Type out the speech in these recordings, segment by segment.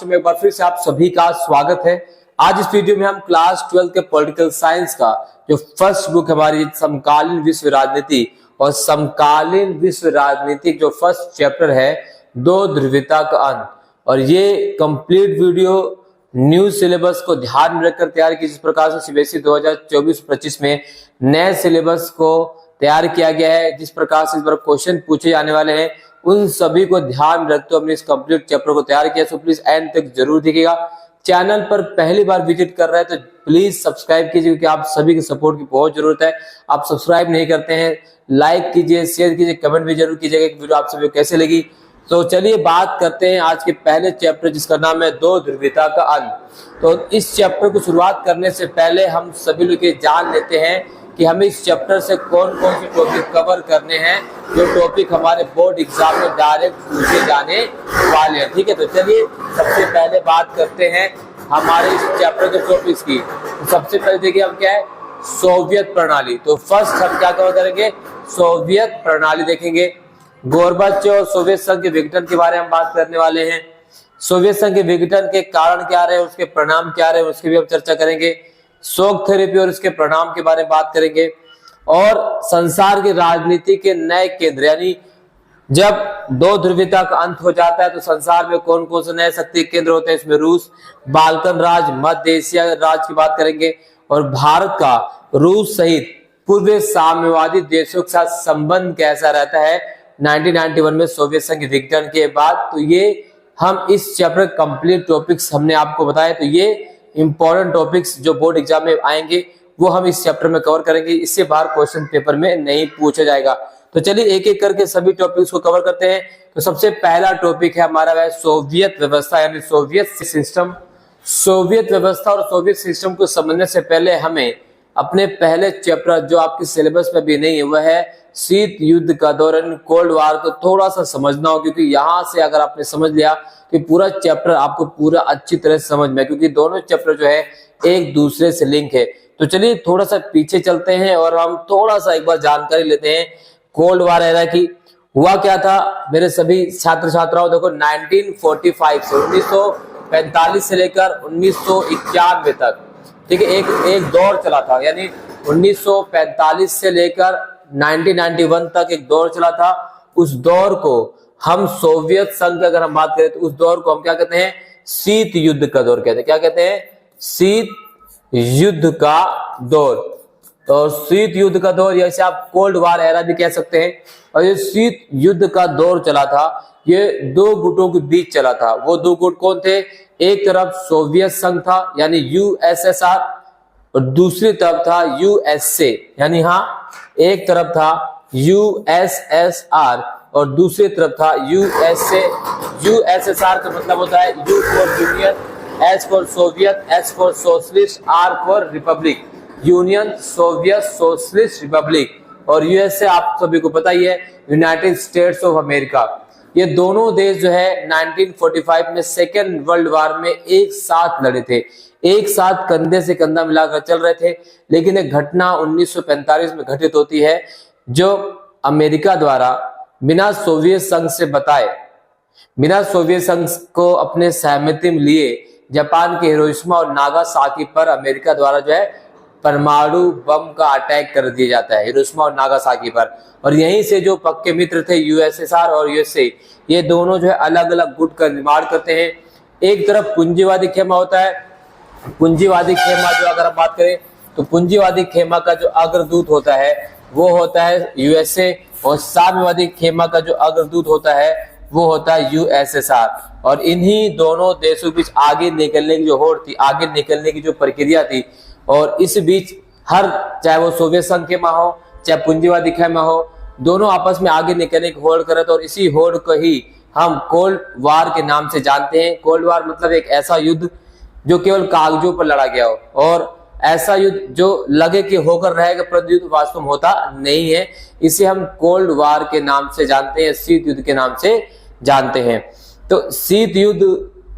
Master में एक बार फिर से आप सभी का स्वागत है। आज इस वीडियो में हम क्लास 12 के पॉलिटिकल साइंस का जो फर्स्ट बुक हमारी समकालीन विश्व राजनीति और समकालीन विश्व राजनीति जो फर्स्ट चैप्टर है दो ध्रुवीयता का अंत, और ये कंप्लीट वीडियो न्यू सिलेबस को ध्यान में रखकर तैयार की, जिस प्रकार से सीबीएसई 2024-25 में नए सिलेबस को तैयार किया गया है, जिस प्रकार से इस बार क्वेश्चन पूछे जाने वाले हैं उन सभी को ध्यान में रखते हुए हमने इस कंप्लीट चैप्टर को तैयार किया। सो प्लीज एंड तक जरूर देखिएगा। चैनल पर पहली बार विजिट कर रहे हैं तो प्लीज सब्सक्राइब कीजिए, क्योंकि आप सभी के सपोर्ट की बहुत जरूरत है। आप सब्सक्राइब नहीं करते हैं, लाइक कीजिए, शेयर कीजिए, कमेंट भी जरूर कीजिएगा कि वीडियो आप सभी को कैसे लगी। तो चलिए बात करते हैं आज के पहले चैप्टर, जिसका नाम है दो ध्रुवीयता का अंत। तो इस चैप्टर को शुरुआत करने से पहले हम सभी लोग ये जान लेते हैं कि हमें इस चैप्टर से कौन कौन से टॉपिक कवर करने हैं, जो टॉपिक हमारे बोर्ड एग्जाम में डायरेक्ट पूछे जाने वाले हैं। ठीक है, तो चलिए सबसे पहले बात करते हैं हमारे इस चैप्टर के टॉपिक्स की। तो सबसे पहले देखिए हम क्या है, सोवियत प्रणाली। तो फर्स्ट हम क्या कवर करेंगे, सोवियत प्रणाली देखेंगे। गोरबाचोव और सोवियत संघ के विघटन के बारे में हम बात करने वाले हैं। सोवियत संघ के विघटन के कारण क्या रहे, उसके परिणाम क्या रहे, उसकी भी हम चर्चा करेंगे। शॉक थेरेपी और इसके परिणाम के बारे में बात करेंगे। और संसार की राजनीति के नए केंद्र, यानी जब दो ध्रुवीयता का अंत हो जाता है तो संसार में कौन कौन से नए शक्ति केंद्र होते हैं। इसमें रूस, बाल्कन राज, मध्य एशिया राज की बात करेंगे, और भारत का रूस सहित पूर्व साम्यवादी देशों के साथ संबंध कैसा रहता है 1991 में सोवियत संघ विघटन के बाद। तो ये हम इस चैप्टर कंप्लीट टॉपिक्स हमने आपको बताया। तो ये इंपॉर्टेंट टॉपिक्स जो बोर्ड एग्जाम में आएंगे वो हम इस चैप्टर में कवर करेंगे। इससे बाहर क्वेश्चन पेपर में नहीं पूछा जाएगा। तो चलिए एक एक करके सभी टॉपिक्स को कवर करते हैं। तो सबसे पहला टॉपिक है हमारा वह सोवियत व्यवस्था, यानी सोवियत सिस्टम। सोवियत व्यवस्था और सोवियत सिस्टम को समझने से पहले हमें अपने पहले चैप्टर जो आपके सिलेबस में भी नहीं है वह है शीत युद्ध का दौरान कोल्ड वार को थोड़ा सा समझना हो, क्योंकि यहाँ से अगर आपने समझ लिया तो पूरा चैप्टर आपको पूरा अच्छी तरह से समझ में, क्योंकि दोनों चैप्टर जो है एक दूसरे से लिंक है। तो चलिए थोड़ा सा पीछे चलते हैं और हम थोड़ा सा एक बार जानकारी लेते हैं कोल्ड वार एरा की। हुआ क्या था मेरे सभी छात्र छात्राओं, देखो 1945 से 1945 से लेकर 1991 तक, ठीक है, एक दौर चला था। यानी 1945 से लेकर 1991 तक एक दौर चला था। उस दौर को हम सोवियत संघ अगर हम बात करें तो उस दौर को हम क्या कहते हैं, शीत युद्ध का दौर कहते हैं। क्या कहते हैं, शीत युद्ध का दौर। तो शीत युद्ध का दौर, जैसे आप कोल्ड वार एरा भी कह सकते हैं। और ये शीत युद्ध का दौर चला था, ये दो गुटों के बीच चला था। वो दो गुट कौन थे, एक तरफ सोवियत संघ था यानी यूएसएसआर, और दूसरी तरफ था यूएसए, यानी हाँ एक तरफ था यूएसएसआर और दूसरी तरफ था यूएसए। यूएसएसआर का मतलब होता है U for union, S for Soviet, S for socialist, R for republic, union Soviet socialist republic. और यूएसए आप सभी को पता ही है, यूनाइटेड स्टेट्स ऑफ अमेरिका। ये दोनों देश जो है 1945 में सेकेंड वर्ल्ड वार में एक साथ लड़े थे, एक साथ कंधे से कंधा मिलाकर चल रहे थे। लेकिन एक घटना 1945 में घटित होती है, जो अमेरिका द्वारा बिना सोवियत संघ से बताए, बिना सोवियत संघ को अपने सहमति में लिए जापान के हिरोशिमा और नागासाकी पर अमेरिका द्वारा जो है परमाणु बम का अटैक कर दिया जाता है, हिरोशिमा और नागासाकी पर। और यहीं से जो पक्के मित्र थे यूएसएसआर और यूएसए, ये दोनों जो है अलग अलग गुट का निर्माण करते हैं। एक तरफ पूंजीवादी खेमा होता है, पूंजीवादी खेमा जो अगर हम बात करें तो पूंजीवादी खेमा का जो अग्रदूत होता है वो होता है यूएसए, और साम्यवादी खेमा का जो अग्रदूत होता है वो होता है यूएसएसआर। और इन्हीं दोनों देशों के बीच आगे निकलने की जो होड़ थी, आगे निकलने की जो प्रक्रिया थी, और इस बीच हर, चाहे वो सोवियत संघ खेमा हो चाहे पूंजीवादी खेमा हो, दोनों आपस में आगे निकलने की होड़ करे थे। और इसी होड़ को ही हम कोल्ड वार के नाम से जानते हैं। कोल्ड वार मतलब एक ऐसा युद्ध जो केवल कागजों पर लड़ा गया हो, और ऐसा युद्ध जो लगे कि होकर रहेगा परंतु युद्ध वास्तव में होता नहीं है। इसे हम कोल्ड वार के नाम से जानते हैं, शीत युद्ध के नाम से जानते हैं। तो शीत युद्ध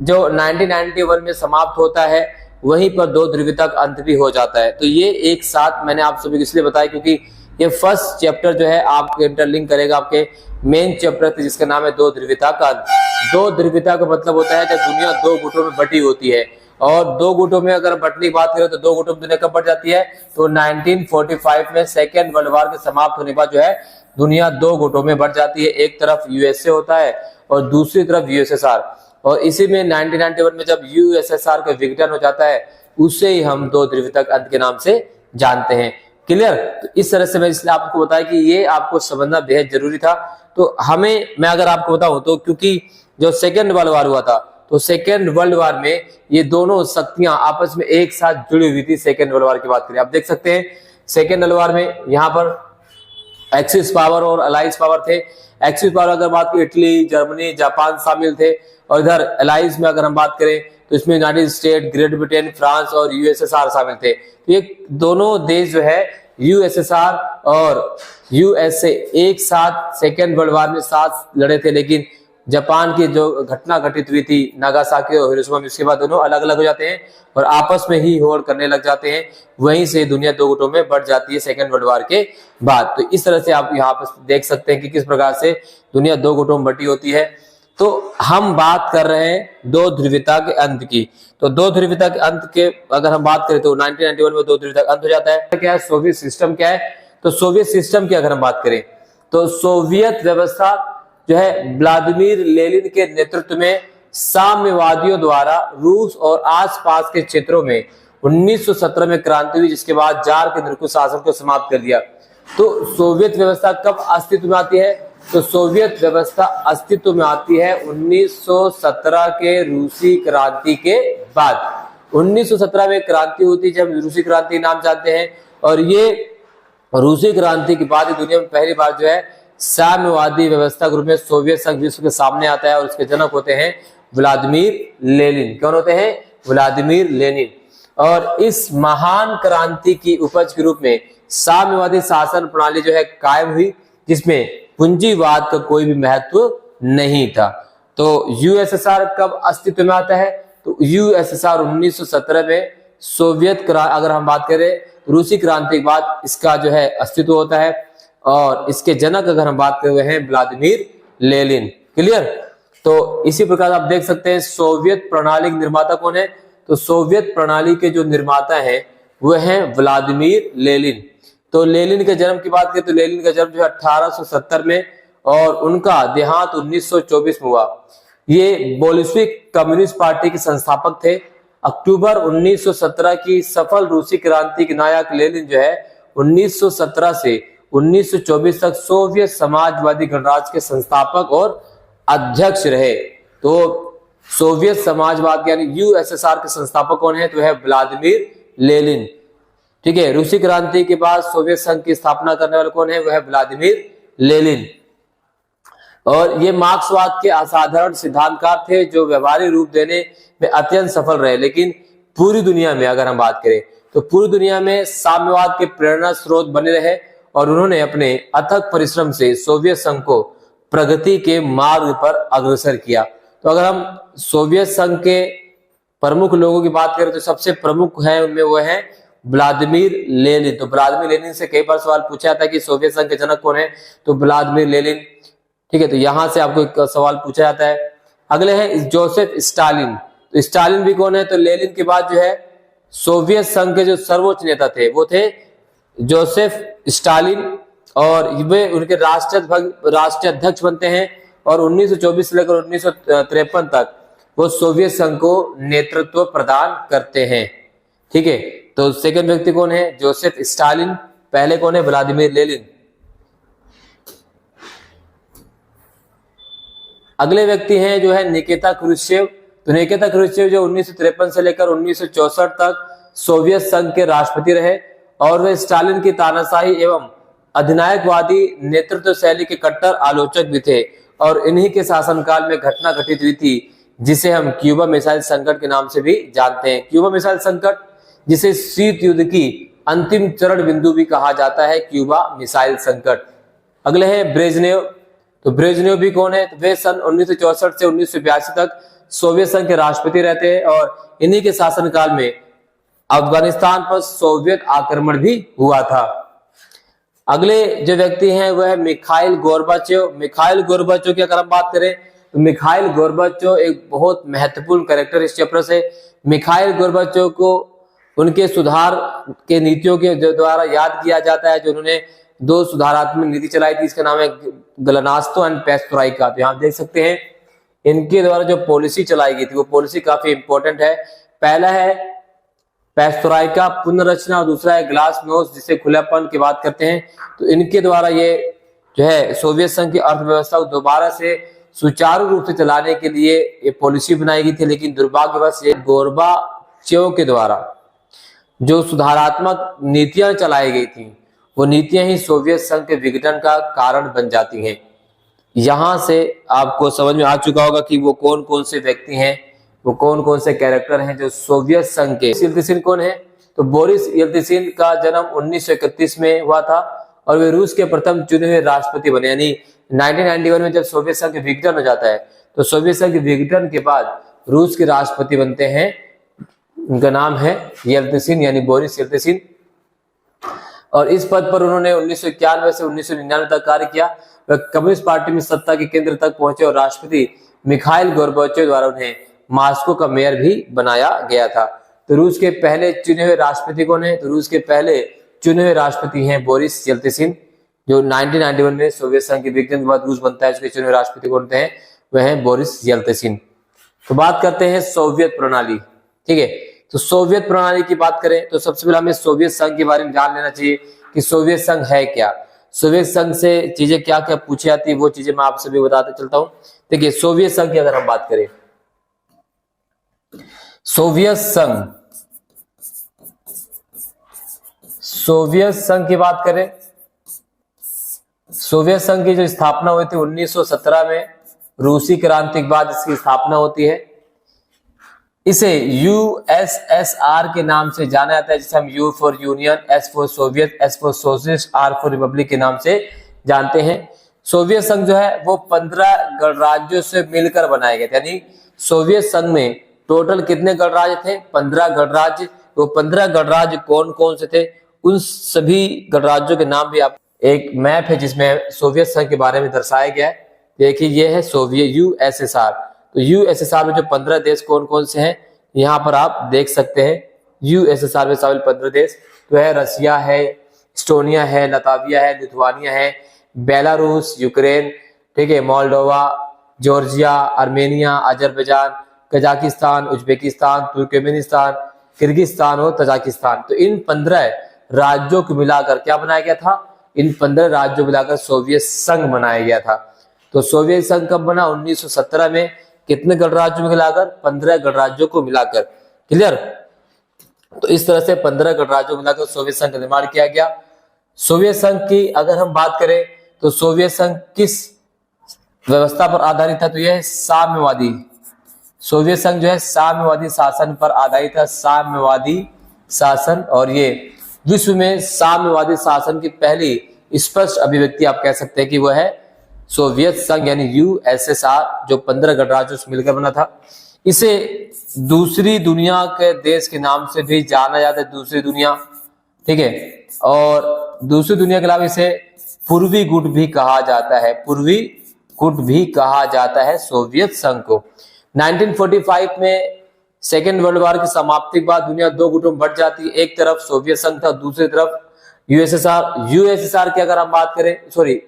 जो 1991 में समाप्त होता है, वहीं पर दो ध्रुवीयता का अंत भी हो जाता है। तो ये एक साथ मैंने आप सभी को इसलिए बताया क्योंकि ये फर्स्ट चैप्टर जो है आपके इंटरलिंक करेगा आपके मेन चैप्टर जिसका नाम है दो ध्रुवीयता का अंत। दो ध्रुवीयता का मतलब होता है जब दुनिया दो गुटों में बटी होती है, और दो गुटों में अगर बटने की बात करें तो दो गुटों में दुनिया कब बट जाती है, तो 1945 में सेकेंड वर्ल्ड वॉर के समाप्त होने के बाद जो है दुनिया दो गुटों में बट जाती है। एक तरफ यूएसए होता है और दूसरी तरफ यूएसएसआर, और इसी में 1991 में जब यूएसएसआर का विघटन हो जाता है उसे ही हम दो ध्रुवीयता के अंत के नाम से जानते हैं। क्लियर? तो इस तरह से मैं इसलिए आपको बताया कि ये आपको समझना बेहद जरूरी था। तो मैं अगर आपको बताऊं तो क्योंकि जो सेकेंड वर्ल्ड वॉर हुआ था तो सेकेंड वर्ल्ड वॉर में ये दोनों शक्तियां आपस में एक साथ जुड़ी हुई थी। सेकेंड वर्ल्ड वॉर की बात करें, आप देख सकते हैं सेकेंड वर्ल्ड वॉर में यहाँ पर एक्सिस पावर और अलाइज पावर थे। एक्सिस पावर अगर बात करें इटली, जर्मनी, जापान शामिल थे, और इधर अलाइज में अगर हम बात करें तो इसमें United state, great Britain, France और यूएसएसआर शामिल थे। तो ये दोनों देश जो है यूएसएसआर और यूएसए एक साथ सेकेंड वर्ल्ड वॉर में साथ लड़े थे, लेकिन जापान की जो घटना घटित हुई थी नागासाकी और हिरोशिमा में, उसके बाद दोनों अलग अलग हो जाते हैं और आपस में ही होड़ करने लग जाते हैं। वहीं से दुनिया दो गुटों में बढ़ जाती है सेकेंड वर्ल्ड वॉर के बाद। तो इस तरह से आप यहाँ पर देख सकते हैं कि किस प्रकार से दुनिया दो गुटों में बटी होती है। तो हम बात कर रहे हैं दो ध्रुवीयता के अंत की। तो दो ध्रुवीयता के अंत के अगर हम बात करें तो 1991 में दो ध्रुवीयता का अंत हो जाता है। क्या है सोवियत सिस्टम? क्या है? तो सोवियत सिस्टम की अगर हम बात करें तो सोवियत व्यवस्था जो है व्लादिमीर लेनिन के नेतृत्व में साम्यवादियों द्वारा रूस और आसपास के क्षेत्रों में 1917 में क्रांति हुई, जिसके बाद जार के निरंकुश शासन को समाप्त कर दिया। तो सोवियत व्यवस्था कब अस्तित्व में आती है? तो सोवियत व्यवस्था अस्तित्व में आती है 1917 के रूसी क्रांति के बाद। 1917 में क्रांति होती है, जब रूसी क्रांति नाम जानते हैं, और ये रूसी क्रांति के बाद दुनिया में पहली बार जो है साम्यवादी व्यवस्था के रूप में सोवियत संघ विश्व के सामने आता है, और उसके जनक होते हैं व्लादिमीर लेनिन। कौन होते हैं? Vladimir Lenin. और इस महान क्रांति की उपज के रूप में साम्यवादी शासन प्रणाली जो है कायम हुई, जिसमें पूंजीवाद का कोई भी महत्व नहीं था। तो यूएसएसआर कब अस्तित्व में आता है? तो यूएसएसआर 1917 में सोवियत अगर हम बात करें रूसी क्रांति के बाद इसका जो है अस्तित्व होता है, और इसके जनक अगर हम बात कर रहे हैं व्लादिमीर लेनिन। क्लियर? तो इसी प्रकार आप देख सकते हैं सोवियत प्रणाली के निर्माता कौन है? तो सोवियत प्रणाली के जो निर्माता हैं वह हैं व्लादिमीर लेनिन। तो लेनिन के जन्म की बात करें तो लेनिन का जन्म जो है 1870 में, और उनका देहांत 1924 में हुआ। ये बोल्शेविक कम्युनिस्ट पार्टी के संस्थापक थे। अक्टूबर 1917 की सफल रूसी क्रांति के नायक लेनिन जो है 1917 से 1924 तक सोवियत समाजवादी गणराज्य के संस्थापक और अध्यक्ष रहे। तो सोवियत समाजवाद यानी यूएसएसआर के संस्थापक कौन है? तो है व्लादिमीर लेनिन। ठीक है, रूसी क्रांति के बाद सोवियत संघ की स्थापना करने वाले कौन है? वह है व्लादिमीर लेनिन। और ये मार्क्सवाद के असाधारण सिद्धांतकार थे जो व्यवहारिक रूप देने में अत्यंत सफल रहे। लेकिन पूरी दुनिया में अगर हम बात करें तो पूरी दुनिया में साम्यवाद के प्रेरणा स्रोत बने रहे, और उन्होंने अपने अथक परिश्रम से सोवियत संघ को प्रगति के मार्ग पर अग्रसर किया। तो अगर हम सोवियत संघ के प्रमुख लोगों की बात करें तो सबसे प्रमुख है उनमें वो है व्लादिमीर लेनिन। तो व्लादिमीर लेनिन से कई बार सवाल पूछा जाता है कि सोवियत संघ के जनक कौन है? तो व्लादिमीर लेनिन। ठीक है, तो यहां से आपको एक सवाल पूछा जाता है। अगले हैं जोसेफ स्टालिन। तो स्टालिन भी कौन है? तो लेनिन के बाद जो है सोवियत संघ के जो सर्वोच्च नेता थे वो थे जोसेफ स्टालिन, और वे उनके राष्ट्रीय अध्यक्ष बनते हैं, और 1924 से लेकर 1953 तक वो सोवियत संघ को नेतृत्व प्रदान करते हैं। ठीक है, तो सेकंड व्यक्ति कौन है? Joseph Stalin. पहले कौन है? Vladimir Lenin. अगले व्यक्ति हैं जो है निकिता क्रुश्चेव। तो निकिता क्रुश्चेव जो 1953 से लेकर 1964 तक सोवियत संघ के राष्ट्रपति रहे, और वे स्टालिन की तानाशाही एवं अधिनायकवादी नेतृत्व शैली के कट्टर आलोचक भी थे। और इन्हीं के शासनकाल में घटना घटित हुई थी जिसे हम क्यूबा मिसाइल संकट के नाम से भी जानते हैं। क्यूबा मिसाइल संकट, जिसे शीत युद्ध की अंतिम चरण बिंदु भी कहा जाता है, क्यूबा मिसाइल संकट। अगले हैं ब्रेजनेव। तो ब्रेजनेव भी कौन है? तो वे सन 1964 से 1982 तक सोवियत संघ के राष्ट्रपति रहते हैं, और इन्हीं के शासनकाल में अफगानिस्तान पर सोवियत आक्रमण भी हुआ था। अगले जो व्यक्ति हैं वह है मिखाइल गोर्बाचेव। मिखाइल गोर्बाचेव की अगर हम बात करें तो मिखाइल गोर्बाचेव एक बहुत महत्वपूर्ण कैरेक्टर इस चैप्टर से। मिखाइल गोर्बाचेव को उनके सुधार के नीतियों के द्वारा याद किया जाता है, जो उन्होंने 2 सुधारात्मक नीति चलाई थी। इसका नाम है ग्लानास्तो एंड पेरेस्ट्रोइका। तो यहाँ देख सकते हैं इनके द्वारा जो पॉलिसी चलाई गई थी वो पॉलिसी काफी इंपॉर्टेंट है। पहला है पेरेस्ट्रोइका पुनर्रचना और दूसरा है ग्लासनोस्ट जिसे खुलापन की बात करते हैं। तो इनके द्वारा ये जो है सोवियत संघ की अर्थव्यवस्था को दोबारा से सुचारू रूप से चलाने के लिए ये पॉलिसी बनाई गई थी, लेकिन दुर्भाग्यवश ये गोर्बाचेव के द्वारा जो सुधारात्मक नीतियां चलाई गई थी वो नीतियां ही सोवियत संघ के विघटन का कारण बन जाती हैं। यहां से आपको समझ में आ चुका होगा कि वो कौन कौन से व्यक्ति हैं, वो कौन कौन से कैरेक्टर हैं जो सोवियत संघ के। येल्त्सिन कौन है? तो बोरिस येल्त्सिन का जन्म 1931 में हुआ था और वे रूस के प्रथम चुने हुए राष्ट्रपति बने। यानी 1991 में जब सोवियत संघ विघटन हो जाता है तो सोवियत संघ विघटन के बाद रूस के राष्ट्रपति बनते हैं। उनका नाम है येल्त्सिन यानी बोरिस येल्त्सिन। और इस पद पर उन्होंने 1991 से 1999 तक कार्य किया। वह कम्युनिस्ट पार्टी में सत्ता के केंद्र तक पहुंचे और राष्ट्रपति मिखाइल गोर्बाचेव द्वारा उन्हें मॉस्को का मेयर भी बनाया गया था। तो रूस के पहले चुने हुए राष्ट्रपति कौन है? तो रूस के पहले चुने हुए राष्ट्रपति हैं बोरिस येल्त्सिन, जो 1991 में सोवियत संघ के विघटन के बाद रूस बनता है। उसके चुने हुए राष्ट्रपति कौन हैं? वह हैं बोरिस येल्त्सिन। तो बात करते हैं सोवियत प्रणाली। ठीक है, तो सोवियत प्रणाली की बात करें तो सबसे पहले हमें सोवियत संघ के बारे में जान लेना चाहिए कि सोवियत संघ है क्या। सोवियत संघ से चीजें क्या क्या पूछी जाती है वो चीजें मैं आपसे भी बताते चलता हूं। देखिए, सोवियत संघ की अगर हम बात करें, सोवियत संघ की बात करें, सोवियत संघ की जो स्थापना हुई थी 1917 में, रूसी क्रांति के बाद इसकी स्थापना होती है। इसे यूएसएसआर के नाम से जाना जाता है, जिसे हम U for union, S for Soviet, S for socialist, R for republic के नाम से जानते हैं। सोवियत संघ जो है वो 15 गणराज्यों से मिलकर बनाए गए थे। यानी सोवियत संघ में टोटल कितने गणराज्य थे? 15 गणराज्य। वो 15 गणराज्य कौन कौन से थे? उन सभी गणराज्यों के नाम भी आप, एक मैप है जिसमें सोवियत संघ के बारे में दर्शाया गया है। देखिए, ये है सोवियत यूएसएसआर। तो यूएसएसआर में जो 15 देश कौन कौन से हैं यहाँ पर आप देख सकते हैं। यूएसएसआर में शामिल 15 देश तो है रसिया है, एस्टोनिया है, लताविया है, लिथुआनिया है, बेलारूस, यूक्रेन, ठीक है, Moldova, Georgia, Armenia, Azerbaijan, Kazakhstan, Uzbekistan, Turkmenistan, Kyrgyzstan और तजाकिस्तान। तो इन 15 राज्यों को मिलाकर क्या बनाया गया था? इन 15 राज्यों को मिलाकर सोवियत संघ बनाया गया था। तो सोवियत संघ कब बना? 1917 में। कितने गणराज्यों में मिलाकर? 15 गणराज्यों को मिलाकर। क्लियर? तो इस तरह से 15 गणराज्यों को मिलाकर सोवियत संघ का निर्माण किया गया। सोवियत संघ की अगर हम बात करें तो सोवियत संघ किस व्यवस्था पर आधारित था? तो यह साम्यवादी। सोवियत संघ जो है साम्यवादी शासन पर आधारित था, साम्यवादी शासन। और ये विश्व में साम्यवादी शासन की पहली स्पष्ट अभिव्यक्ति आप कह सकते हैं कि वह है सोवियत संघ यानी यूएसएसआर, जो 15 गणराज्यों से मिलकर बना था। इसे दूसरी दुनिया के देश के नाम से भी जाना जाता है, दूसरी दुनिया। ठीक है, और दूसरी दुनिया के अलावा इसे पूर्वी गुट भी कहा जाता है, पूर्वी गुट भी कहा जाता है सोवियत संघ को। 1945 में सेकेंड वर्ल्ड वॉर की समाप्ति के बाद दुनिया 2 गुटों में बढ़ जाती है। एक तरफ सोवियत संघ था, दूसरी तरफ यूएसएसआर। यूएसएसआर की अगर हम बात करें, सॉरी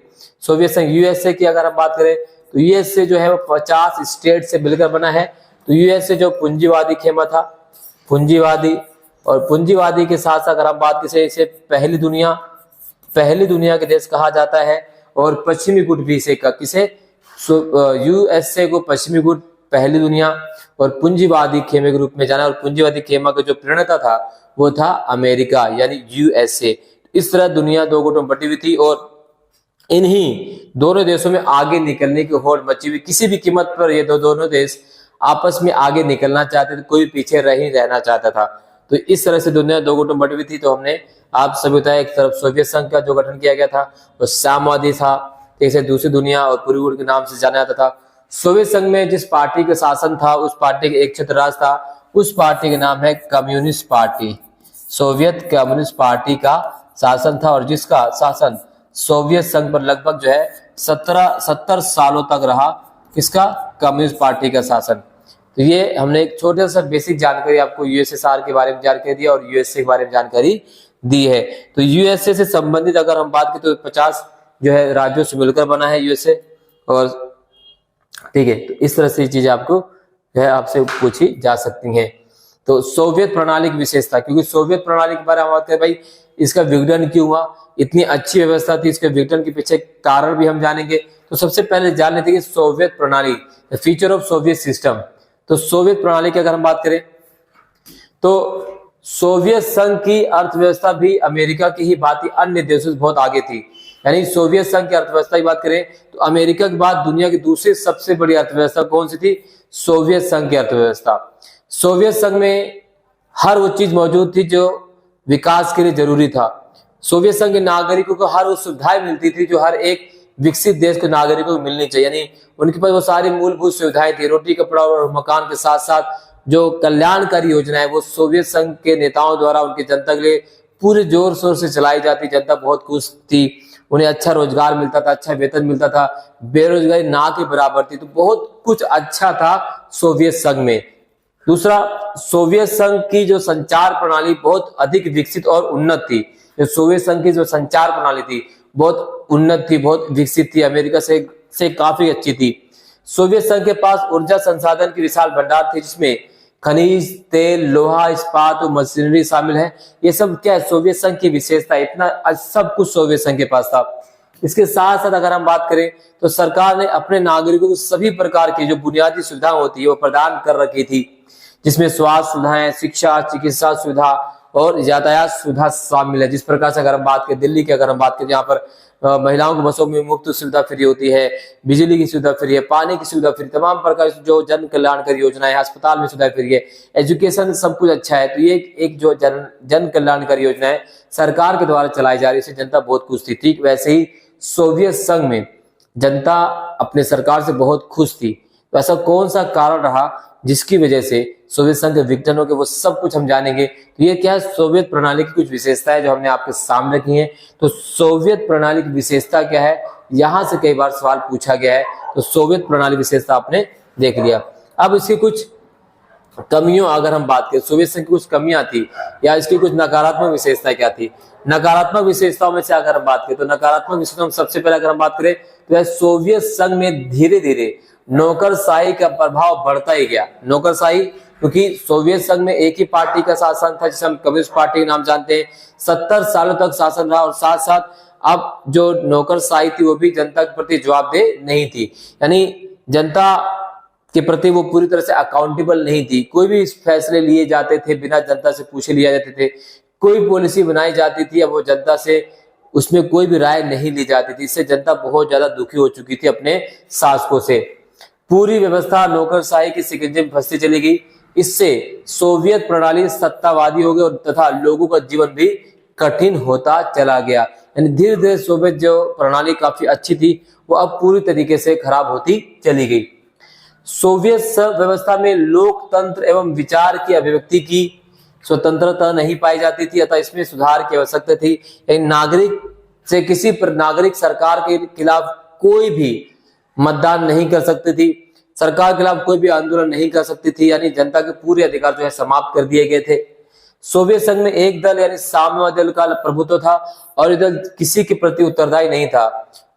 सोवियत संघ, यूएसए की अगर हम बात करें तो यूएसए जो है वो 50 स्टेट से मिलकर बना है। तो यूएसए जो पूंजीवादी खेमा था, पूंजीवादी, और पूंजीवादी के साथ साथ अगर हम बात करें इसे पहली दुनिया के देश कहा जाता है। और पश्चिमी गुट भी इसे किसे, यूएसए को पश्चिमी गुट, पहली दुनिया और पूंजीवादी खेमे के रूप में जाना। और पूंजीवादी खेमा का जो प्रणेता था वो था अमेरिका यानी यूएसए। इस तरह दुनिया 2 गुटों में बटी हुई थी और इन्हीं दोनों देशों में आगे निकलने की होड़ मची हुई। किसी भी कीमत पर ये दोनों देश आपस में आगे निकलना चाहते थे, कोई पीछे नहीं रहना चाहता था। तो इस तरह से दुनिया 2 गुटों में बटी हुई थी। तो हमने आप सभी बताया, एक तरफ सोवियत संघ का जो गठन किया गया था वो साम्यवादी था, जैसे दूसरी दुनिया और पूर्वी गुट के नाम से जाना जाता था। सोवियत संघ में जिस पार्टी का शासन था उस पार्टी का एक छत्र राज था, उस पार्टी का नाम है communist party. Soviet communist party का शासन था और जिसका शासन सोवियत संघ पर लगभग जो है 70 सालों तक रहा किसका, कम्युनिस्ट पार्टी का शासन। तो ये हमने एक छोटा सा बेसिक जानकारी आपको यूएसएसआर के बारे में जानकारी दी और यूएसए के बारे में जानकारी दी है। तो यूएसए से संबंधित अगर हम बात करें तो 50 जो है राज्यों से मिलकर बना है यूएसए, और ठीक है, तो इस तरह से चीजें आपको जो है आपसे पूछी जा सकती हैं। तो सोवियत प्रणाली की विशेषता, क्योंकि सोवियत प्रणाली के बारे में बात करें भाई, इसका विघटन क्यों हुआ, इतनी अच्छी व्यवस्था थी, इसके विघटन के पीछे कारण भी हम जानेंगे। तो सबसे पहले जान लेते हैं कि सोवियत प्रणाली, the feature of Soviet system. तो सोवियत प्रणाली की अगर हम बात करें तो सोवियत संघ की अर्थव्यवस्था भी अमेरिका की ही भांति अन्य देशों से बहुत आगे थी। यानी सोवियत संघ की अर्थव्यवस्था की बात करें तो अमेरिका के बाद दुनिया की दूसरी सबसे बड़ी अर्थव्यवस्था कौन सी थी, सोवियत संघ की अर्थव्यवस्था। सोवियत संघ में हर वो चीज मौजूद थी जो विकास के लिए जरूरी था। सोवियत संघ के नागरिकों को हर वो सुविधाएं मिलती थी जो हर एक विकसित देश के नागरिकों को मिलनी चाहिए। यानी उनके पास वो सारी मूलभूत सुविधाएं थी, रोटी कपड़ा और मकान के साथ साथ जो कल्याणकारी योजनाएं वो सोवियत संघ के नेताओं द्वारा उनकी जनता के लिए पूरे जोर शोर से चलाई जाती। जनता बहुत खुश थी, उन्हें अच्छा रोजगार मिलता था, अच्छा वेतन मिलता था, बेरोजगारी ना के बराबर थी। तो बहुत कुछ अच्छा था सोवियत संघ में। दूसरा, सोवियत संघ की जो संचार प्रणाली बहुत अधिक विकसित और उन्नत थी। जो सोवियत संघ की जो संचार प्रणाली थी बहुत उन्नत थी, बहुत विकसित थी, अमेरिका से काफी अच्छी थी। सोवियत संघ के पास ऊर्जा संसाधन की विशाल भंडार थी, जिसमें खनिज, तेल, लोहा, इस्पात और मशीनरी शामिल है। ये सब क्या है, सोवियत संघ की विशेषता, इतना सब कुछ सोवियत संघ के पास था। इसके साथ साथ अगर हम बात करें तो सरकार ने अपने नागरिकों को सभी प्रकार की जो बुनियादी सुविधा होती है वो प्रदान कर रखी थी, जिसमें स्वास्थ्य सुविधाएं, शिक्षा, चिकित्सा सुविधा और यातायात सुविधा शामिल है। जिस प्रकार से अगर हम बात करें दिल्ली की, अगर हम बात करें यहाँ पर महिलाओं की बसों में मुफ्त सुविधा फ्री होती है, बिजली की सुविधा फ्री है, पानी की सुविधा फ्री, तमाम प्रकार जो जन कल्याणकारी योजना है, अस्पताल में सुविधा फ्री है, एजुकेशन सब कुछ अच्छा है। तो ये एक जो जन कल्याणकारी योजना है सरकार के द्वारा चलाई जा रही है, इससे जनता बहुत खुश थी। ठीक वैसे ही सोवियत संघ में जनता अपने सरकार से बहुत खुश थी। तो ऐसा कौन सा कारण रहा जिसकी वजह से सोवियत संघ के विघटन हो गए, वो सब कुछ हम जानेंगे। तो ये क्या है, सोवियत प्रणाली की कुछ विशेषताएं जो हमने आपके सामने रखी हैं। तो सोवियत प्रणाली की विशेषता क्या है, यहां से कई बार सवाल पूछा गया है। तो सोवियत प्रणाली विशेषता आपने देख लिया। अब इसकी कुछ कमियों अगर हम बात करें, सोवियत संघ की कुछ कमियां थी या इसकी कुछ नकारात्मक विशेषताएं क्या थी। नकारात्मक विशेषताओं में से अगर हम बात करें तो नकारात्मक विशेषताओं में सबसे पहले अगर हम बात करें तो सोवियत संघ में धीरे धीरे नौकरशाही का प्रभाव बढ़ता ही गया। नौकरशाही, क्योंकि सोवियत संघ में एक ही पार्टी का शासन था जिसे हम कम्युनिस्ट पार्टी के नाम जानते हैं, 70 सालों तक शासन रहा, और साथ साथ अब जो नौकरशाही थी वो भी जनता के प्रति जवाबदेह नहीं थी। यानी जनता के प्रति वो पूरी तरह से अकाउंटेबल नहीं थी। कोई भी फैसले लिए जाते थे बिना जनता से पूछे लिए जाते थे, कोई पॉलिसी बनाई जाती थी अब वो जनता से उसमें कोई भी राय नहीं ली जाती थी। इससे जनता बहुत ज्यादा दुखी हो चुकी थी अपने शासकों से। पूरी व्यवस्था नौकरशाही की शिकंजे में फंसती चली गई। इससे सोवियत प्रणाली सत्तावादी हो गई और तथा लोगों का जीवन भी कठिन होता चला गया। यानी धीरे धीरे सोवियत जो प्रणाली काफी अच्छी थी वो अब पूरी तरीके से खराब होती चली गई। सोवियत व्यवस्था में लोकतंत्र एवं विचार की अभिव्यक्ति की स्वतंत्रता नहीं पाई जाती थी, अतः इसमें सुधार की आवश्यकता थी। नागरिक सरकार के खिलाफ कोई भी मतदान नहीं कर सकती थी, सरकार के खिलाफ कोई भी आंदोलन नहीं कर सकती थी। यानी जनता के पूरे अधिकार जो है समाप्त कर दिए गए थे। सोवियत संघ में एक दल यानी साम्यवादी दल का प्रभुत्व था और ये दल किसी के प्रति उत्तरदायी नहीं था।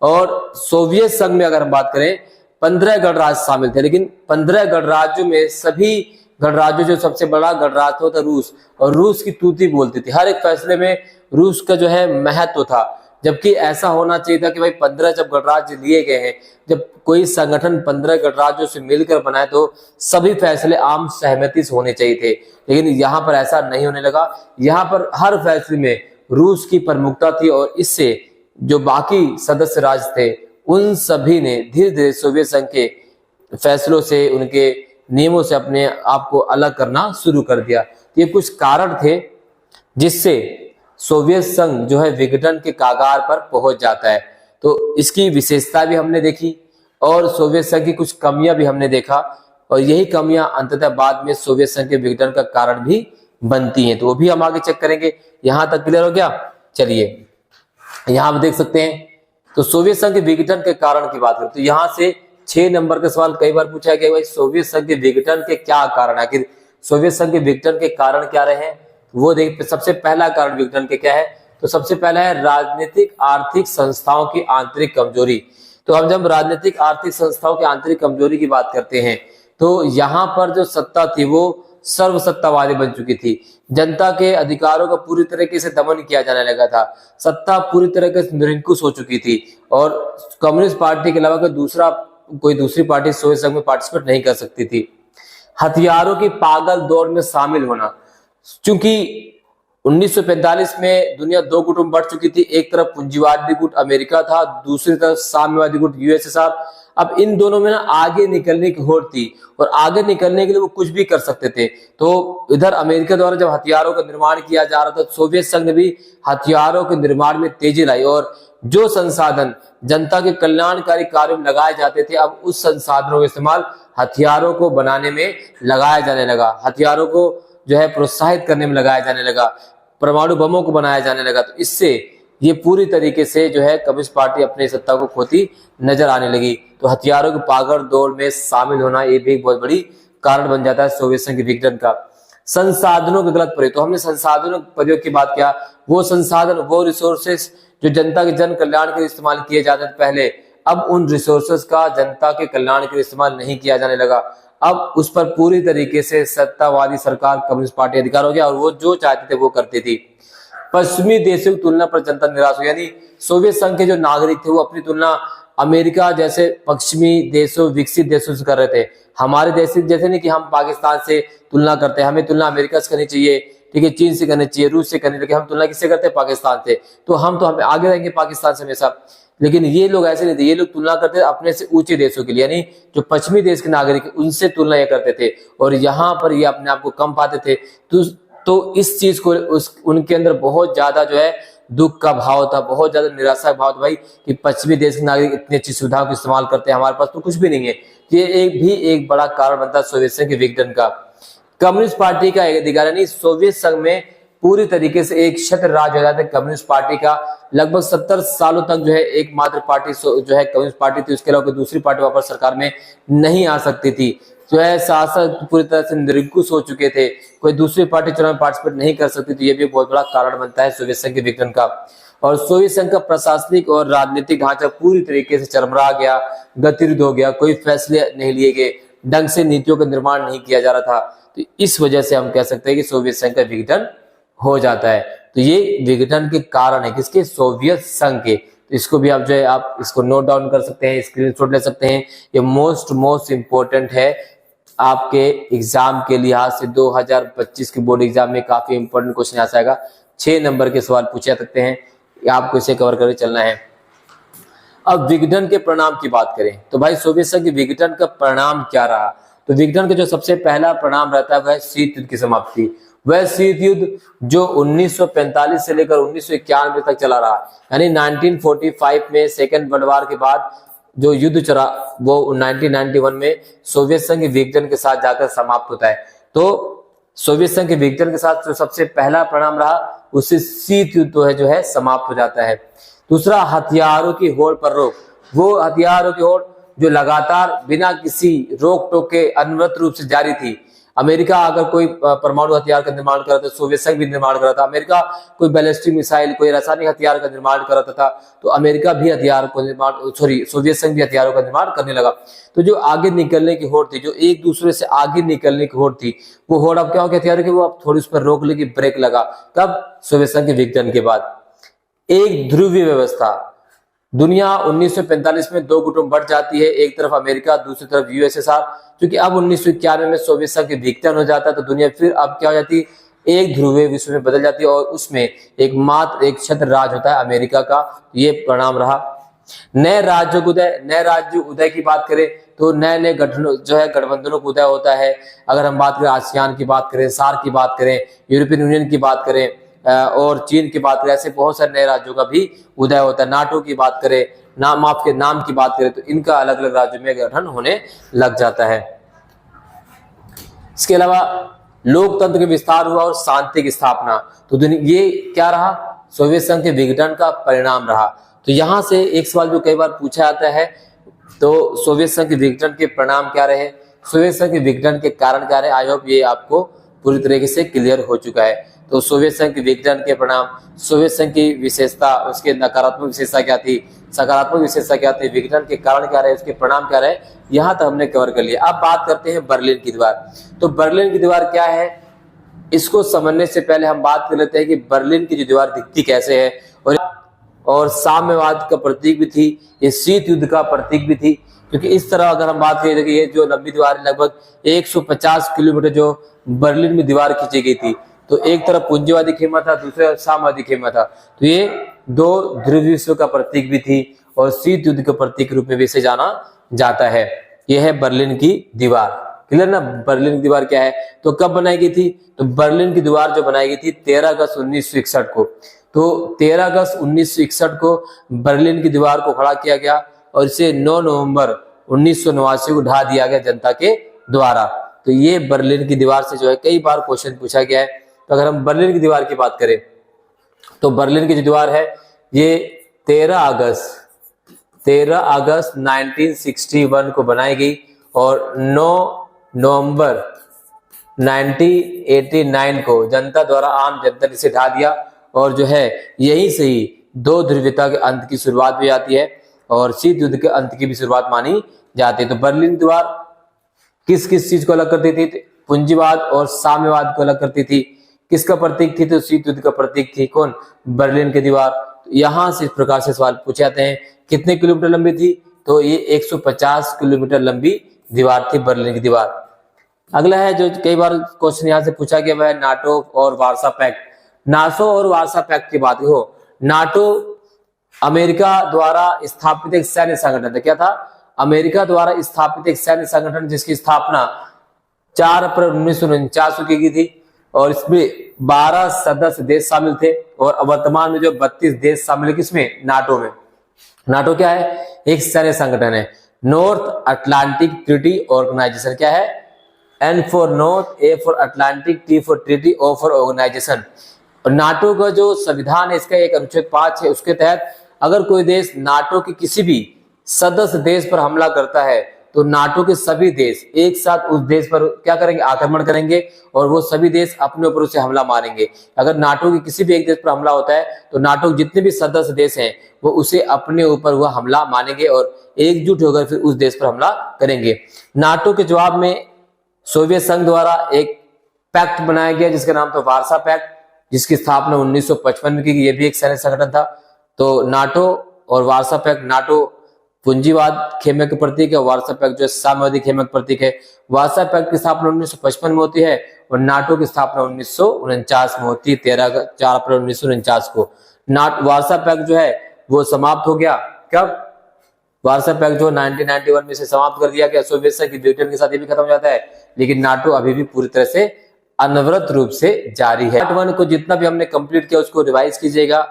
और सोवियत संघ में अगर हम बात करें 15 गणराज्य शामिल थे, लेकिन 15 गणराज्यों में सभी गणराज्यों जो सबसे बड़ा गणराज्य था रूस, और रूस की तूती बोलती थी। हर एक फैसले में रूस का जो है महत्व था, जबकि ऐसा होना चाहिए था कि भाई 15 जब गणराज्य लिए गए हैं, जब कोई संगठन 15 गणराज्यों से मिलकर बनाए तो सभी फैसले आम सहमति से होने चाहिए थे। लेकिन यहाँ पर ऐसा नहीं होने लगा। यहाँ पर हर फैसले में रूस की प्रमुखता थी और इससे जो बाकी सदस्य राज्य थे उन सभी ने धीरे धीरे सोवियत संघ के फैसलों से, उनके नियमों से अपने आप को अलग करना शुरू कर दिया। ये कुछ कारण थे जिससे सोवियत संघ जो है विघटन के कागार पर पहुंच जाता है। तो इसकी विशेषता भी हमने देखी और सोवियत संघ की कुछ कमियां भी हमने देखा, और यही कमियां अंततः बाद में सोवियत संघ के विघटन का कारण भी बनती हैं। तो वो भी हम आगे चेक करेंगे। यहां तक क्लियर हो गया? चलिए, यहां आप देख सकते हैं तो सोवियत संघ के विघटन के कारण की बात करें तो यहाँ से 6 नंबर का सवाल कई बार पूछा गया, भाई सोवियत संघ के विघटन के क्या कारण, आखिर सोवियत संघ के विघटन के कारण क्या रहे हैं वो देख। सबसे पहला कारण विघटन के क्या है, तो सबसे पहला है राजनीतिक आर्थिक संस्थाओं की आंतरिक कमजोरी। तो हम जब राजनीतिक आर्थिक संस्थाओं की आंतरिक कमजोरी की बात करते हैं तो यहाँ पर जो सत्ता थी वो सर्वसत्तावादी बन चुकी थी, जनता के अधिकारों का पूरी तरीके से दमन किया जाने लगा था, सत्ता पूरी तरह से निरंकुश हो चुकी थी और कम्युनिस्ट पार्टी के अलावा कोई दूसरी पार्टी सोवियत संघ में पार्टिसिपेट नहीं कर सकती थी। हथियारों की पागल दौड़ में शामिल होना, क्योंकि 1945 में दुनिया 2 गुटों में बढ़ चुकी थी, एक तरफ पूंजीवादी गुट अमेरिका था, दूसरी तरफ साम्यवादी गुट यूएसएसआर। अब इन दोनों में ना आगे निकलने की होड़ थी और आगे निकलने के लिए वो कुछ भी कर सकते थे। तो इधर अमेरिका द्वारा जब हथियारों का निर्माण किया जा रहा था, सोवियत संघ ने भी हथियारों के निर्माण में तेजी लाई और जो संसाधन जनता के कल्याणकारी कार्यों में लगाए जाते थे, अब उस संसाधनों का इस्तेमाल हथियारों को बनाने में लगाया जाने लगा, हथियारों को जो है प्रोत्साहित करने में लगाया जाने लगा, परमाणु बमों को बनाया जाने लगा। तो इससे ये पूरी तरीके से जो है कम्युनिस्ट पार्टी अपनी सत्ता को खोती नजर आने लगी। तो हथियारों की पागड़ दौड़ में शामिल होना ये भी एक बहुत बड़ी कारण बन जाता है सोवियत संघ के विघटन का। संसाधनों के गलत प्रयोग, तो हमने संसाधनों के प्रयोग की बात किया, वो संसाधन वो रिसोर्सेस जो जनता के जन कल्याण के लिए इस्तेमाल किए जाते थे पहले, अब उन रिसोर्सेस का जनता के कल्याण के लिए इस्तेमाल नहीं किया जाने लगा। अब उस पर पूरी तरीके से सत्तावादी सरकार कम्युनिस्ट पार्टी अधिकार हो गया और वो जो चाहते थे वो करती थी। पश्चिमी देशों की तुलना पर जनता निराश हो, यानी सोवियत संघ के जो नागरिक थे वो अपनी तुलना अमेरिका जैसे पश्चिमी देशों विकसित देशों से कर रहे थे। हमारे देश जैसे नहीं कि हम पाकिस्तान से तुलना करते हैं, हमें तुलना अमेरिका से करनी चाहिए, ठीक है, चीन से करनी चाहिए, रूस से करनी चाहिए, हम तुलना किससे करते हैं, पाकिस्तान से। तो हम आगे रहेंगे पाकिस्तान से हमेशा, लेकिन ये लोग ऐसे नहीं थे, ये लोग तुलना करते थे अपने से ऊंचे देशों के लिए, यानी जो पश्चिमी देश के नागरिक उनसे तुलना ये करते थे और यहाँ पर ये अपने आप को कम पाते थे। तो इस चीज को उनके अंदर बहुत ज्यादा जो है दुख का भाव था, बहुत ज्यादा निराशा का भाव था, भाई कि पश्चिमी देश के नागरिक इतनी अच्छी सुविधाओं का इस्तेमाल करते हैं, हमारे पास तो कुछ भी नहीं है। ये एक बड़ा कारण बनता है सोवियत संघ के विघटन का। कम्युनिस्ट पार्टी का अधिकार, यानी सोवियत संघ में पूरी तरीके से एक छत्र राज हो जाता है कम्युनिस्ट पार्टी का। लगभग 70 सालों तक जो है एकमात्र पार्टी जो है कम्युनिस्ट पार्टी थी, उसके अलावा कोई दूसरी पार्टी वहां पर सरकार में नहीं आ सकती थी। जो है शासक पूरी तरह से निरंकुश हो चुके थे, कोई दूसरी पार्टी चुनाव में पार्टिसिपेट नहीं कर सकती थी। ये भी बहुत बड़ा कारण बनता है सोवियत संघ के विघटन का। और सोवियत संघ का प्रशासनिक और राजनीतिक ढांचा पूरी तरीके से चरमरा गया, गतिरोध हो गया, कोई फैसले नहीं लिए गए, ढंग से नीतियों का निर्माण नहीं किया जा रहा था। तो इस वजह से हम कह सकते हैं कि सोवियत संघ का विघटन हो जाता है। तो ये विघटन के कारण है किसके, सोवियत संघ के। तो इसको भी आप जो है आप इसको नोट डाउन कर सकते हैं, स्क्रीनशॉट ले सकते हैं। ये मोस्ट इंपॉर्टेंट है आपके एग्जाम के लिहाज से। 2025 के बोर्ड एग्जाम में काफी इंपॉर्टेंट क्वेश्चन आ जाएगा, 6 नंबर के सवाल पूछे जा सकते हैं, आपको इसे कवर करके चलना है। अब विघटन के परिणाम की बात करें तो भाई सोवियत संघ के विघटन का परिणाम क्या रहा, तो विघटन का जो सबसे पहला परिणाम रहता है वह शीत युद्ध की समाप्ति। वह शीत युद्ध जो 1945 से लेकर 1991 तक चला रहा, यानी 1945 में सेकेंड वर्ल्ड वॉर के बाद जो युद्ध चला वो 1991 में सोवियत संघ के विघटन के साथ जाकर समाप्त होता है। तो सोवियत संघ के विघटन के साथ जो सबसे पहला परिणाम रहा उससे शीत युद्ध जो है समाप्त हो जाता है। दूसरा, हथियारों की होड़ पर रोक। वो हथियारों की होड़ जो लगातार बिना किसी रोक टोक के अनवरत रूप से जारी थी। अमेरिका अगर कोई परमाणु हथियार का निर्माण कर रहा था, सोवियत संघ भी निर्माण कर रहा था। अमेरिका कोई बैलिस्टिक मिसाइल, कोई रासायनिक हथियार का निर्माण कर रहा था, तो अमेरिका भी हथियार को निर्माण सोवियत संघ भी हथियारों का निर्माण करने लगा। तो जो आगे निकलने की होड़ थी, जो एक दूसरे से आगे निकलने की होड़ थी, वो होड़ अब क्या हो गया हथियारों की, वो अब थोड़ी उस पर रोक लगी, ब्रेक लगा। कब, सोवियत संघ के विघटन के बाद। एक ध्रुवीय व्यवस्था, दुनिया 1945 में 2 गुटों में बढ़ जाती है, एक तरफ अमेरिका, दूसरी तरफ यूएसएसआर। क्योंकि अब 1991 में सोवियत संघ के विघटन हो जाता है तो दुनिया फिर अब क्या हो जाती है, एक ध्रुवीय विश्व में बदल जाती है और उसमें एक छत्र राज होता है अमेरिका का। ये परिणाम रहा। नए राज्य उदय, नए राज्य उदय की बात करें तो नए गठन जो है गठबंधनों का उदय होता है। अगर हम बात करें आसियान की बात करें, सार्क की बात करें, यूरोपियन यूनियन की बात करें और चीन की बात करें, ऐसे बहुत सारे नए राज्यों का भी उदय होता है। नाटो की बात करें, नाम की बात करें तो इनका अलग अलग राज्यों में गठन होने लग जाता है। इसके अलावा लोकतंत्र के विस्तार हुआ और शांति की स्थापना। तो ये क्या रहा, सोवियत संघ के विघटन का परिणाम रहा। तो यहाँ से एक सवाल जो कई बार पूछा जाता है, तो सोवियत संघ के विघटन के परिणाम क्या रहे, सोवियत संघ के विघटन के कारण क्या रहे। आई होप ये आपको पूरी तरीके से क्लियर हो चुका है। तो सोवियत संघ के विघटन के परिणाम, सोवियत संघ की विशेषता, उसके नकारात्मक विशेषता क्या थी, सकारात्मक विशेषता क्या थी, विघटन के कारण क्या रहे, उसके परिणाम क्या रहे, यहाँ तक हमने कवर कर लिया। अब बात करते हैं बर्लिन की दीवार। तो बर्लिन की दीवार क्या है, इसको समझने से पहले हम बात कर लेते हैं कि बर्लिन की जो दीवार दिखती कैसे है, और साम्यवाद का प्रतीक भी थी, ये शीत युद्ध का प्रतीक भी थी। क्योंकि इस तरह अगर हम बात करें कि ये जो लंबी दीवार है, लगभग 150 किलोमीटर जो बर्लिन में दीवार खींची गई थी, तो एक तरफ पूंजीवादी खेमा था, दूसरे तरफ साम्यवादी खेमा था। तो ये दो ध्रुव विश्व का प्रतीक भी थी और शीत युद्ध के प्रतीक के रूप में भी इसे जाना जाता है। यह है बर्लिन की दीवार। क्लियर ना, बर्लिन की दीवार क्या है। तो कब बनाई गई थी, तो बर्लिन की दीवार जो बनाई गई थी 13 अगस्त 1961 को। तो 13 अगस्त 1961 को बर्लिन की दीवार को खड़ा किया गया और इसे 9 नवंबर 1989 को ढा दिया गया जनता के द्वारा। तो ये बर्लिन की दीवार से जो है कई बार क्वेश्चन पूछा गया है। तो अगर हम बर्लिन की दीवार की बात करें, तो बर्लिन की जो दीवार है ये 13 अगस्त 1961 को बनाई गई और 9 नवंबर 1989 को जनता द्वारा, आम जनता ने इसे ढा दिया। और जो है यही से ही दो ध्रुवीयता के अंत की शुरुआत भी आती है और शीत युद्ध के अंत की भी शुरुआत मानी जाती है। तो बर्लिन दीवार किस किस चीज को अलग करती थी, पूंजीवाद और साम्यवाद को अलग करती थी। किसका प्रतीक थी, तो शीत युद्ध का प्रतीक थी। कौन, बर्लिन की दीवार। तो यहां से इस प्रकार से सवाल पूछे जाते हैं। कितने किलोमीटर लंबी थी, तो ये 150 किलोमीटर लंबी दीवार थी बर्लिन की दीवार। अगला है जो कई बार क्वेश्चन यहाँ से पूछा गया, वह है नाटो और वार्सा पैक्ट। नाटो और वार्सा पैक्ट की बात हो, नाटो अमेरिका द्वारा स्थापित एक सैन्य संगठन था। क्या था, अमेरिका द्वारा स्थापित एक सैन्य संगठन जिसकी स्थापना 4 अप्रैल 1949 को की गई थी और इसमें 12 सदस्य देश शामिल थे। और वर्तमान में जो 32 देश शामिल है किसमें, नाटो में। नाटो क्या है, एक सैन्य संगठन है। नॉर्थ अटलांटिक ट्रीटी ऑर्गेनाइजेशन क्या है, N for North, A for Atlantic, T for treaty, O for organization. और नाटो का जो संविधान है, इसका एक अनुच्छेद 5 है, उसके तहत अगर कोई देश नाटो के किसी भी सदस्य देश पर हमला करता है, तो नाटो के सभी देश एक साथ उस देश पर क्या करेंगे, आक्रमण करेंगे और वो सभी देश अपने ऊपर उसे हमला मारेंगे। अगर नाटो के किसी भी एक देश पर हमला होता है, तो नाटो के जितने भी सदस्य देश हैं वो उसे अपने ऊपर वह हमला मानेंगे और एकजुट होकर फिर उस देश पर हमला करेंगे। नाटो के जवाब में सोवियत संघ द्वारा एक पैक्ट बनाया गया जिसका नाम था वार्सा पैक्ट, जिसकी स्थापना 1955 में की गई। यह भी एक सैन्य संगठन था। तो नाटो और वार्सा पैक्ट, नाटो पूंजीवाद खेमे के प्रतीक है, वार्सा पैक्ट जो साम्यवादी खेमे के प्रतीक है। वार्सा पैक्ट की स्थापना 1955 में होती है और नाटो की स्थापना 1949 में होती है, 4 अप्रैल 1949 को। वार्सा पैक्ट जो है वो समाप्त हो गया। कब, वार्सा पैक्ट जो 1991 में से समाप्त कर दिया गया। सोवियत संघ की ब्रिटेन के साथ ये भी खत्म हो जाता है, लेकिन नाटो अभी भी पूरी तरह से अनवरत रूप से जारी है। पार्ट 1 को जितना भी हमने कंप्लीट किया उसको रिवाइज कीजिएगा,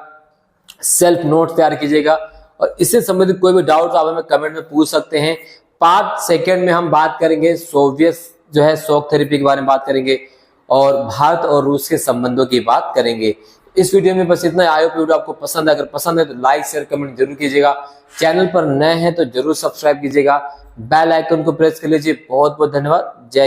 सेल्फ नोट तैयार कीजिएगा और इससे संबंधित कोई भी डाउट आप हमें कमेंट में पूछ सकते हैं। पार्ट 2 में हम बात करेंगे सोवियत जो है शॉक थेरेपी के बारे में बात करेंगे और भारत और रूस के संबंधों की बात करेंगे। इस वीडियो में बस इतना। आई होप वीडियो आपको पसंद है। अगर पसंद है तो लाइक शेयर कमेंट जरूर कीजिएगा। चैनल पर नए हैं तो जरूर सब्सक्राइब कीजिएगा, बेल आइकन को प्रेस कर लीजिए। बहुत बहुत धन्यवाद। जय